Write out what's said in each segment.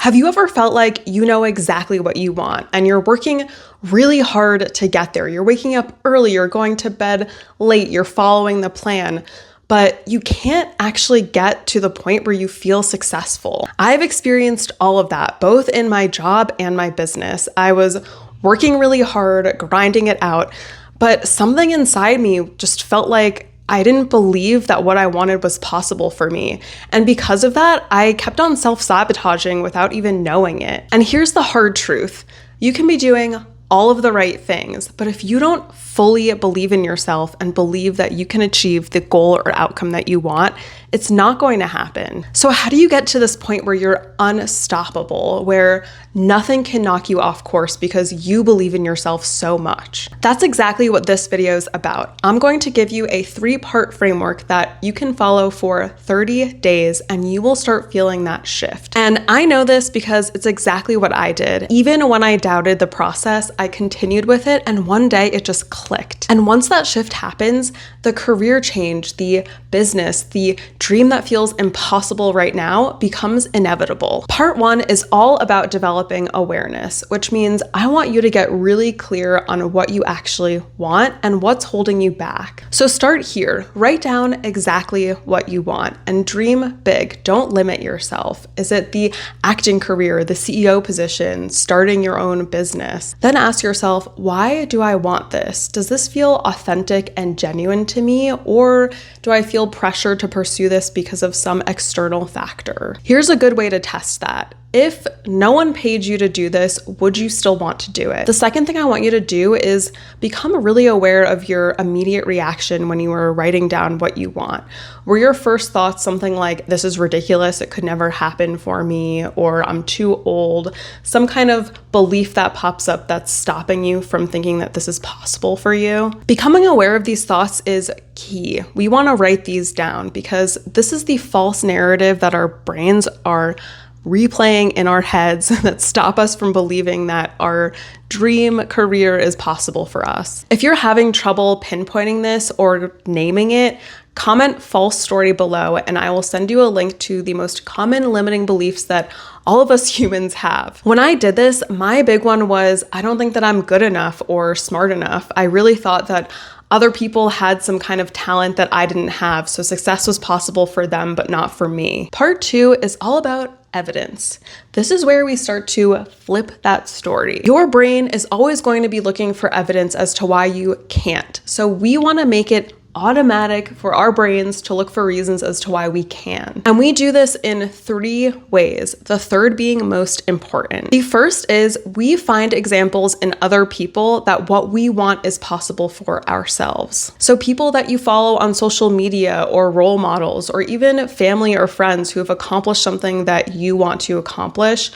Have you ever felt like you know exactly what you want and you're working really hard to get there? You're waking up early, you're going to bed late, you're following the plan, but you can't actually get to the point where you feel successful. I've experienced all of that, both in my job and my business. I was working really hard, grinding it out, but something inside me just felt like I didn't believe that what I wanted was possible for me. And because of that, I kept on self-sabotaging without even knowing it. And here's the hard truth. You can be doing all of the right things, but if you don't fully believe in yourself and believe that you can achieve the goal or outcome that you want, it's not going to happen. So how do you get to this point where you're unstoppable, where nothing can knock you off course because you believe in yourself so much? That's exactly what this video is about. I'm going to give you a 3-part framework that you can follow for 30 days and you will start feeling that shift. And I know this because it's exactly what I did. Even when I doubted the process, I continued with it and one day it just clicked. And once that shift happens, the career change, the business, the dream that feels impossible right now becomes inevitable. Part 1 is all about developing awareness, which means I want you to get really clear on what you actually want and what's holding you back. So start here. Write down exactly what you want and dream big. Don't limit yourself. Is it the acting career, the CEO position, starting your own business? Then ask yourself, why do I want this? Does this feel authentic and genuine to me, or do I feel pressure to pursue this because of some external factor? Here's a good way to test that. If no one paid you to do this, would you still want to do it? The second thing I want you to do is become really aware of your immediate reaction when you were writing down what you want. Were your first thoughts something like, this is ridiculous, it could never happen for me, or I'm too old, some kind of belief that pops up that's stopping you from thinking that this is possible for you? Becoming aware of these thoughts is key. We want to write these down because this is the false narrative that our brains are replaying in our heads that stop us from believing that our dream career is possible for us. If you're having trouble pinpointing this or naming it, comment false story below and I will send you a link to the most common limiting beliefs that all of us humans have. When I did this, my big one was, I don't think that I'm good enough or smart enough. I really thought that other people had some kind of talent that I didn't have, so success was possible for them, but not for me. Part 2 is all about evidence. This is where we start to flip that story. Your brain is always going to be looking for evidence as to why you can't. So we want to make it automatic for our brains to look for reasons as to why we can. And we do this in 3 ways, the third being most important. The first is we find examples in other people that what we want is possible for ourselves. So people that you follow on social media or role models or even family or friends who have accomplished something that you want to accomplish,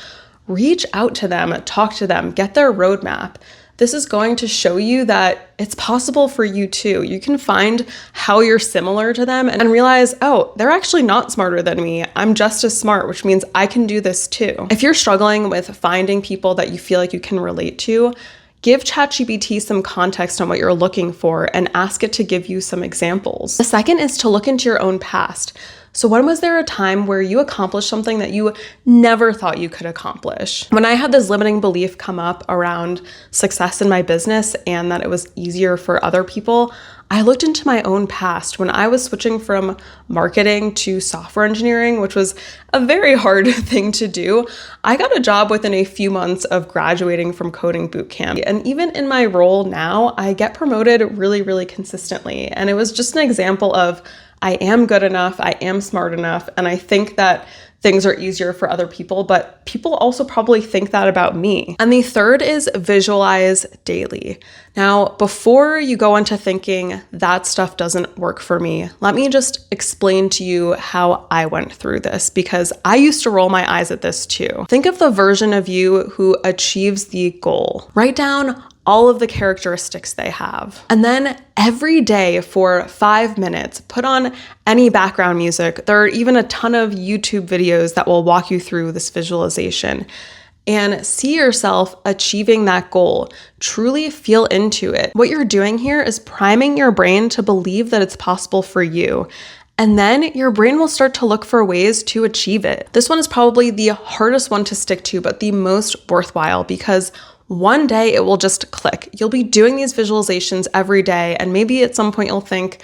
reach out to them, talk to them, get their roadmap. This is going to show you that it's possible for you too. You can find how you're similar to them and realize, oh, they're actually not smarter than me. I'm just as smart, which means I can do this too. If you're struggling with finding people that you feel like you can relate to, give ChatGPT some context on what you're looking for and ask it to give you some examples. The second is to look into your own past. So when was there a time where you accomplished something that you never thought you could accomplish? When I had this limiting belief come up around success in my business and that it was easier for other people, I looked into my own past when I was switching from marketing to software engineering, which was a very hard thing to do. I got a job within a few months of graduating from coding bootcamp. And even in my role now, I get promoted really, really consistently. And it was just an example of I am good enough, I am smart enough, and I think that things are easier for other people, but people also probably think that about me. And the third is visualize daily. Now, before you go into thinking that stuff doesn't work for me, let me just explain to you how I went through this because I used to roll my eyes at this too. Think of the version of you who achieves the goal. Write down all of the characteristics they have. And then every day for 5 minutes, put on any background music. There are even a ton of YouTube videos that will walk you through this visualization. And see yourself achieving that goal. Truly feel into it. What you're doing here is priming your brain to believe that it's possible for you. And then your brain will start to look for ways to achieve it. This one is probably the hardest one to stick to, but the most worthwhile, because one day it will just click. You'll be doing these visualizations every day, and maybe at some point you'll think,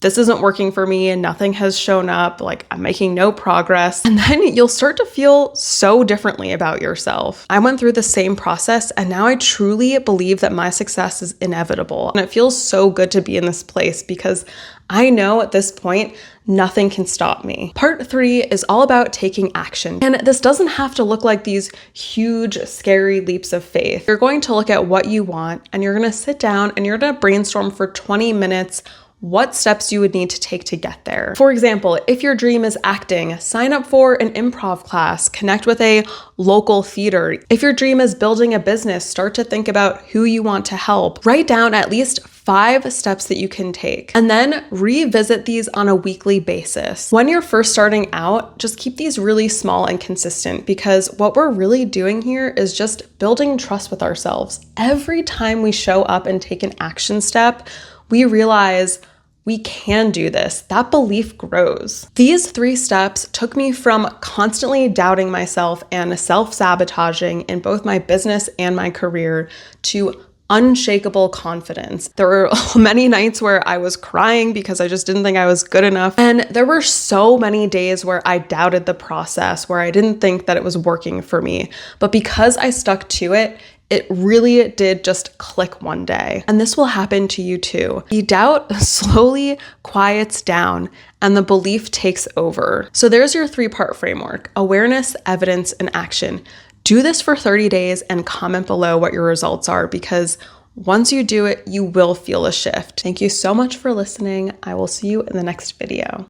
this isn't working for me and nothing has shown up, like I'm making no progress. And then you'll start to feel so differently about yourself. I went through the same process, and now I truly believe that my success is inevitable. And it feels so good to be in this place because I know at this point, nothing can stop me. Part 3 is all about taking action. And this doesn't have to look like these huge, scary leaps of faith. You're going to look at what you want, and you're going to sit down and you're going to brainstorm for 20 minutes what steps you would need to take to get there. For example, if your dream is acting, sign up for an improv class, connect with a local theater. If your dream is building a business, start to think about who you want to help. Write down at least 5 steps that you can take, and then revisit these on a weekly basis. When you're first starting out, just keep these really small and consistent, because what we're really doing here is just building trust with ourselves. Every time we show up and take an action step, we realize we can do this. That belief grows. These 3 steps took me from constantly doubting myself and self-sabotaging in both my business and my career to unshakable confidence. There were many nights where I was crying because I just didn't think I was good enough. And there were so many days where I doubted the process, where I didn't think that it was working for me. But because I stuck to it, it really did just click one day. And this will happen to you too. The doubt slowly quiets down and the belief takes over. So there's your 3-part framework: awareness, evidence, and action. Do this for 30 days and comment below what your results are, because once you do it, you will feel a shift. Thank you so much for listening. I will see you in the next video.